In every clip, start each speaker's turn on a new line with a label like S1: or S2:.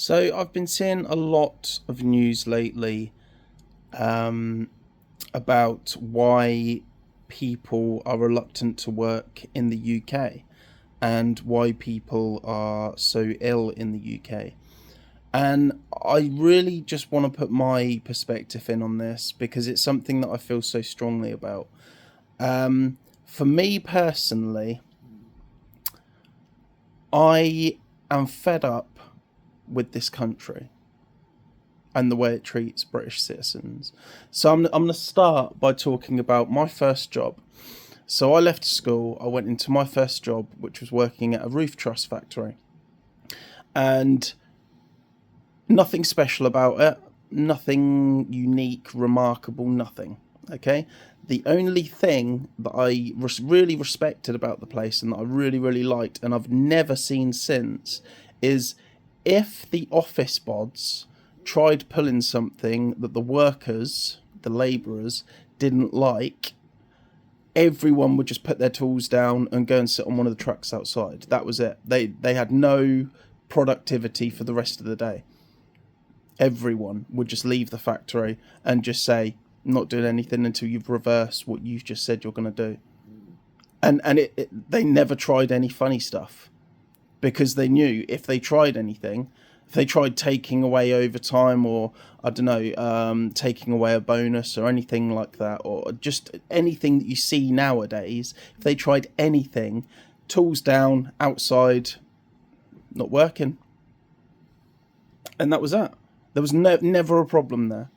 S1: So I've been seeing a lot of news lately um, about why people are reluctant to work in the UK and why people are so ill in the UK. And I really just want to put my perspective in on this because it's something that I feel so strongly about. Um, for me personally, I am fed up with this country and the way it treats British citizens. So I'm going to start by talking about my first job. So I left school, I went into my first job, which was working at a roof truss factory. And nothing special about it, nothing unique, remarkable, nothing. Okay? The only thing that I really respected about the place and that I really, really liked, and I've never seen since, is if the office bods tried pulling something that the workers, the labourers, didn't like, everyone would just put their tools down and go and sit on one of the trucks outside. That was it. They had no productivity for the rest of the day. Everyone would just leave the factory and just say, not doing anything until you've reversed what you've just said you're going to do. And they never tried any funny stuff because they knew if they tried anything, if they tried taking away overtime or, I don't know, taking away a bonus or anything like that, or just anything that you see nowadays, if they tried anything, tools down, outside, not working. And that was that. There was never a problem there.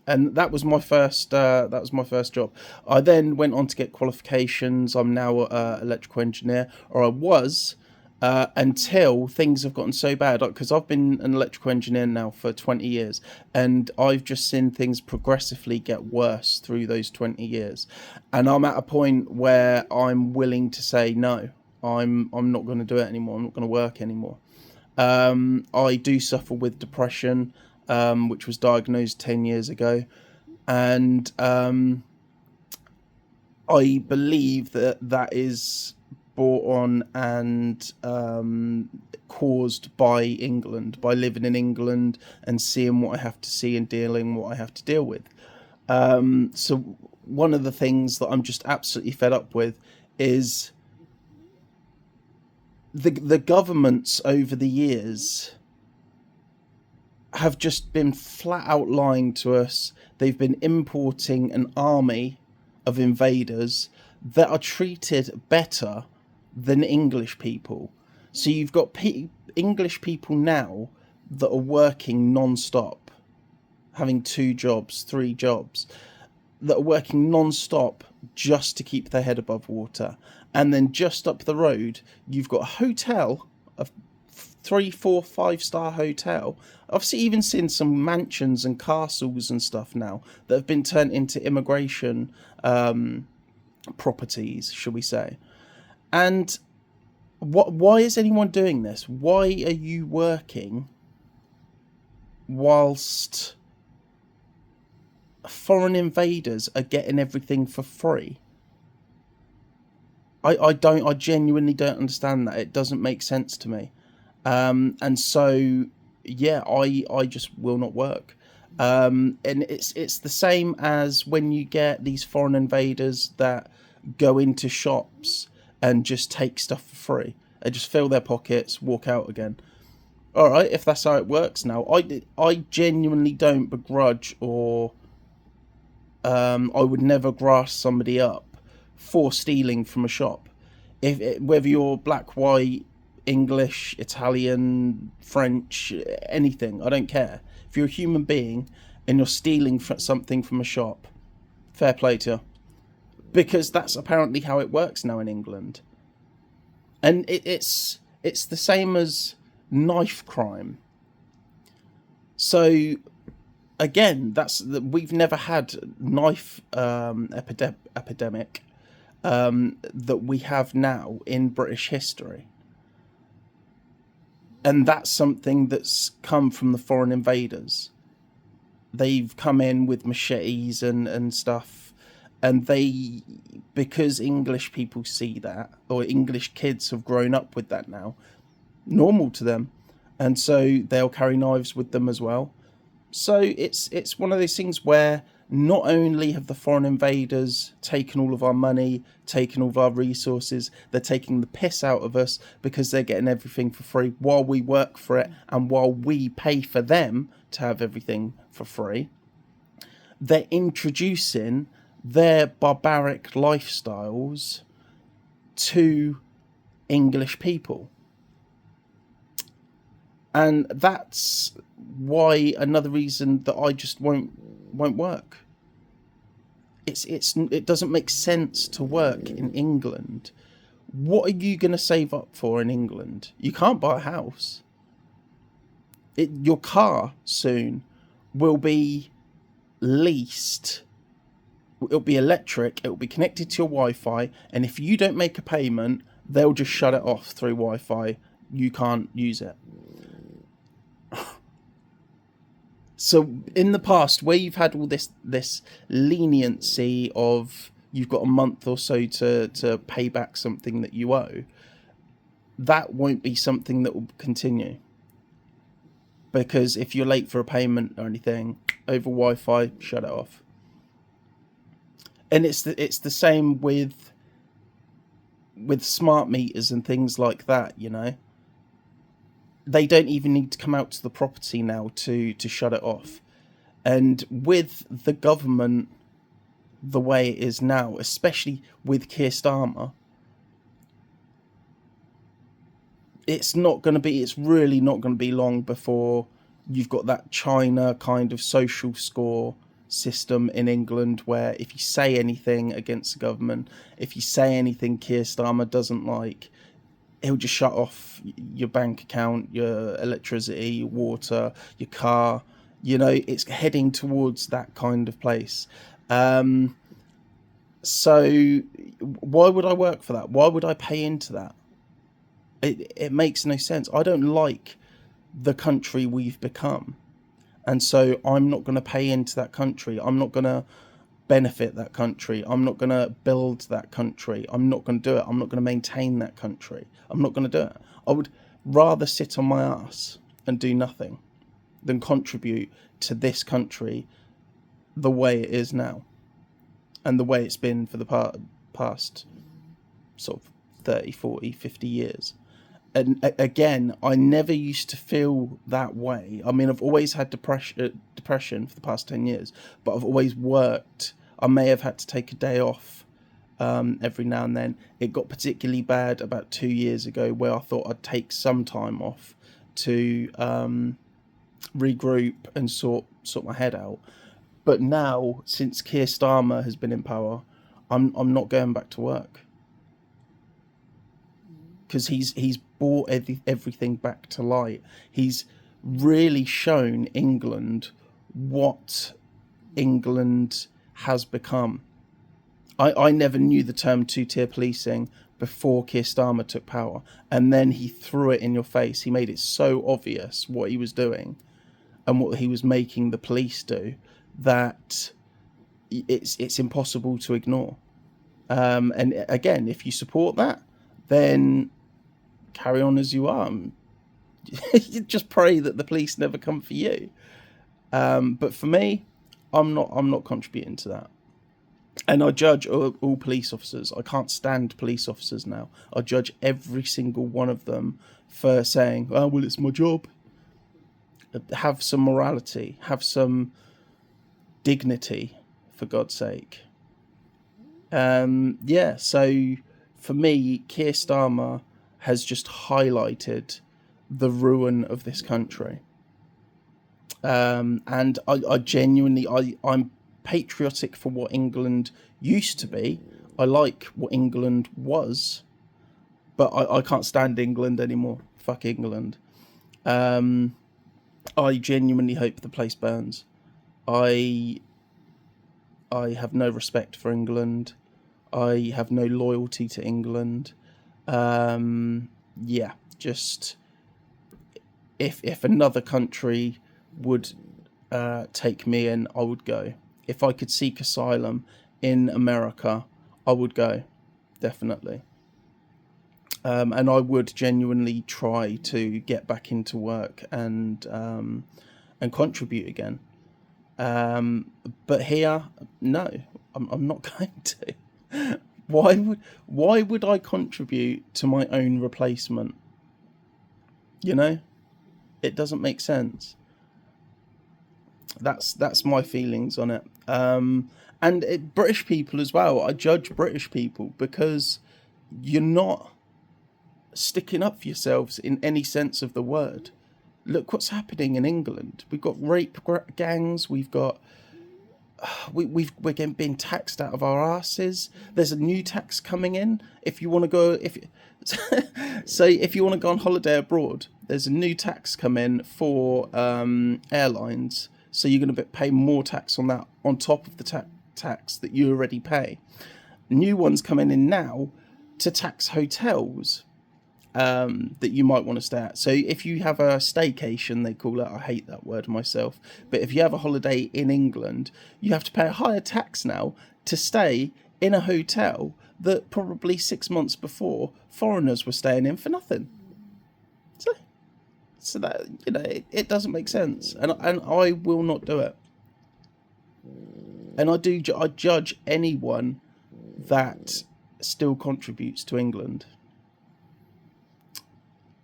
S1: And that was my first. That was my first job. I then went on to get qualifications. I'm now an electrical engineer, or I was, until things have gotten so bad. Because I've been an electrical engineer now for 20 years, and I've just seen things progressively get worse through those 20 years. And I'm at a point where I'm willing to say no. I'm not going to do it anymore. I'm not going to work anymore. I do suffer with depression, which was diagnosed 10 years ago. And I believe that that is brought on and caused by England, by living in England and seeing what I have to see and dealing what I have to deal with. So one of the things that I'm just absolutely fed up with is the governments over the years have just been flat out lying to us. They've been importing an army of invaders that are treated better than English people. So you've got English people now that are working non-stop, having 2 jobs, 3 jobs, that are working non-stop just to keep their head above water. And then just up the road, you've got a hotel, a 3, 4, 5 star hotel. I've even seen some mansions and castles and stuff now that have been turned into immigration properties, shall we say. And why is anyone doing this? Why are you working whilst foreign invaders are getting everything for free? I genuinely don't understand that. It doesn't make sense to me. And so, yeah, I just will not work. And it's the same as when you get these foreign invaders that go into shops and just take stuff for free. They just fill their pockets, walk out again. All right, if that's how it works now, I genuinely don't begrudge or I would never grass somebody up for stealing from a shop. Whether you're black, white, English, Italian, French, anything, I don't care. If you're a human being and you're stealing something from a shop, fair play to you. Because that's apparently how it works now in England. And it's the same as knife crime. So again, we've never had knife epidemic that we have now in British history. And that's something that's come from the foreign invaders. They've come in with machetes and stuff, and because English people see that, or English kids have grown up with that now, normal to them, and so they'll carry knives with them as well. So it's one of those things where not only have the foreign invaders taken all of our money, taken all of our resources, they're taking the piss out of us because they're getting everything for free while we work for it and while we pay for them to have everything for free. They're introducing their barbaric lifestyles to English people. And that's why another reason that I just won't work. It doesn't make sense to work in England. What are you going to save up for in England? You can't buy a house. Your car soon will be leased. It'll be electric. It'll be connected to your Wi-Fi, and if you don't make a payment, they'll just shut it off through Wi-Fi. You can't use it. So in the past, where you've had all this leniency of you've got a month or so to pay back something that you owe, that won't be something that will continue. Because if you're late for a payment or anything, over Wi-Fi, shut it off. And it's the same with smart meters and things like that, you know. They don't even need to come out to the property now to shut it off. And with the government the way it is now, especially with Keir Starmer, it's really not going to be long before you've got that China kind of social score system in England where if you say anything against the government, if you say anything Keir Starmer doesn't like, he'll just shut off your bank account, your electricity, your water, your car. You know, it's heading towards that kind of place. So why would I work for that? Why would I pay into that? It makes no sense. I don't like the country we've become. And so I'm not going to pay into that country. I'm not going to benefit that country. I'm not going to build that country. I'm not going to do it. I'm not going to maintain that country. I'm not going to do it. I would rather sit on my ass and do nothing than contribute to this country the way it is now and the way it's been for the past sort of 30, 40, 50 years. And again, I never used to feel that way. I mean, I've always had depression for the past 10 years, but I've always worked. I may have had to take a day off every now and then. It got particularly bad about 2 years ago where I thought I'd take some time off to regroup and sort my head out. But now, since Keir Starmer has been in power, I'm not going back to work. Because he's brought everything back to light. He's really shown England what England has become. I never knew the term two-tier policing before Keir Starmer took power, and then he threw it in your face. He made it so obvious what he was doing and what he was making the police do that it's impossible to ignore. And again, if you support that, then carry on as you are. You just pray that the police never come for you. But for me, I'm not contributing to that. And I judge all police officers. I can't stand police officers now. I judge every single one of them for saying, "Oh, well, it's my job." Have some morality. Have some dignity, for God's sake. Yeah. So for me, Keir Starmer has just highlighted the ruin of this country. And I genuinely, I'm patriotic for what England used to be. I like what England was, but I can't stand England anymore. Fuck England. I genuinely hope the place burns. I have no respect for England. I have no loyalty to England. Yeah, just if another country would take me in, I would go. If I could seek asylum in America, I would go, definitely. And I would genuinely try to get back into work and contribute again. But here, no, I'm not going to. Why would I contribute to my own replacement? You know, it doesn't make sense. That's my feelings on it. British people as well. I judge British people because you're not sticking up for yourselves in any sense of the word. Look what's happening in England. We've got rape gangs. We've got we're getting being taxed out of our asses. There's a new tax coming in. If you want to go, if you want to go on holiday abroad, there's a new tax come in for airlines. So you're going to pay more tax on that on top of the tax that you already pay. New ones coming in now to tax hotels that you might want to stay at. So if you have a staycation, they call it, I hate that word myself, but if you have a holiday in England, you have to pay a higher tax now to stay in a hotel that probably 6 months before foreigners were staying in for nothing. So that, you know, it doesn't make sense, and I will not do it. And I judge anyone that still contributes to England.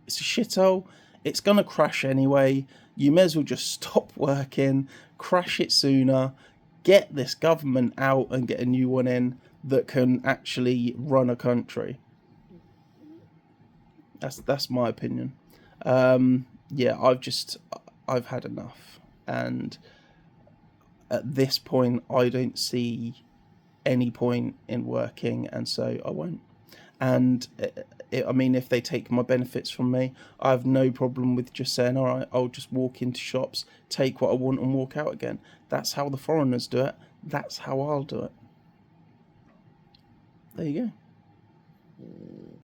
S1: It's a shithole. It's going to crash anyway. You may as well just stop working, crash it sooner, get this government out and get a new one in that can actually run a country. That's my opinion. Yeah, I've had enough. And at this point, I don't see any point in working, and so I won't. And I mean, if they take my benefits from me, I have no problem with just saying, all right, I'll just walk into shops, take what I want and walk out again. That's how the foreigners do it. That's how I'll do it. There you go.